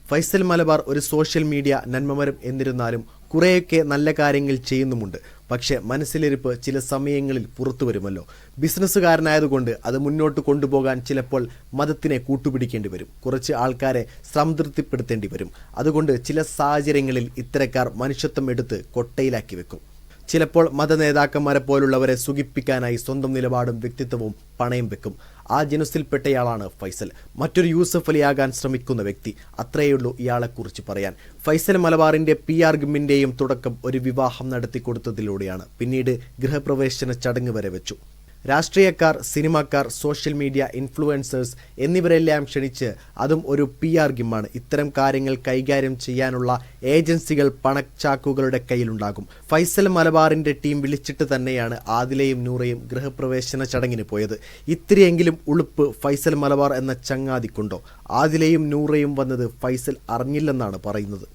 ഫൈസൽ മലബാർ ഒരു social media നന്മമരം എന്നിരുന്നാലും കുറേയൊക്കെ നല്ല കാര്യങ്ങൾ ചെയ്യുന്നുമുണ്ട്. പക്ഷേ മനസ്സിലിരിപ്പ് ചില സമയങ്ങളിൽ പുറത്തു വരുമല്ലോ. ബിസിനസ്സുകാരനായതുകൊണ്ട് അത് മുന്നോട്ട് കൊണ്ടുപോകാൻ ചിലപ്പോൾ മതത്തിനെ കൂട്ടുപിടിക്കേണ്ടി വരും. കുറച്ച് ആൾക്കാരെ സംതൃപ്തിപ്പെടുത്തേണ്ടി വരും. അതുകൊണ്ട് ചില സാഹചര്യങ്ങളിൽ ഇത്തരക്കാർ മനുഷ്യത്വം എടുത്ത് കൊട്ടയിലാക്കി വെക്കും. ചിലപ്പോൾ മതനേതാക്കന്മാരെ പോലുള്ളവരെ സുഖിപ്പിക്കാനായി സ്വന്തം നിലപാടും വ്യക്തിത്വവും പണയം വെക്കും. ആ ജനുസിൽപ്പെട്ടയാളാണ് ഫൈസൽ. മറ്റൊരു യൂസഫ് അലിയാകാൻ ശ്രമിക്കുന്ന വ്യക്തി. അത്രയുള്ളൂ ഇയാളെക്കുറിച്ച് പറയാൻ. ഫൈസൽ മലബാറിൻ്റെ PR ഗിമ്മിൻ്റെയും തുടക്കം ഒരു വിവാഹം നടത്തിക്കൊടുത്തതിലൂടെയാണ്. പിന്നീട് ഗൃഹപ്രവേശന ചടങ്ങ് വരെ വെച്ചു. രാഷ്ട്രീയക്കാർ, സിനിമാക്കാർ, സോഷ്യൽ മീഡിയ ഇൻഫ്ലുവൻസേഴ്സ് എന്നിവരെല്ലാം ക്ഷണിച്ച് അതും ഒരു PR ഗിമ്മാണ്. ഇത്തരം കാര്യങ്ങൾ കൈകാര്യം ചെയ്യാനുള്ള ഏജൻസികൾ പണച്ചാക്കുകളുടെ കയ്യിലുണ്ടാകും. ഫൈസൽ മലബാറിൻ്റെ ടീം വിളിച്ചിട്ട് തന്നെയാണ് ആദിലയും നൂറയും ഗൃഹപ്രവേശന ചടങ്ങിന് പോയത്. ഇത്തിരിയെങ്കിലും ഉളുപ്പ് ഫൈസൽ മലബാർ എന്ന ചങ്ങാതിക്കുണ്ടോ? ആദിലയും നൂറയും വന്നത് ഫൈസൽ അറിഞ്ഞില്ലെന്നാണ് പറയുന്നത്.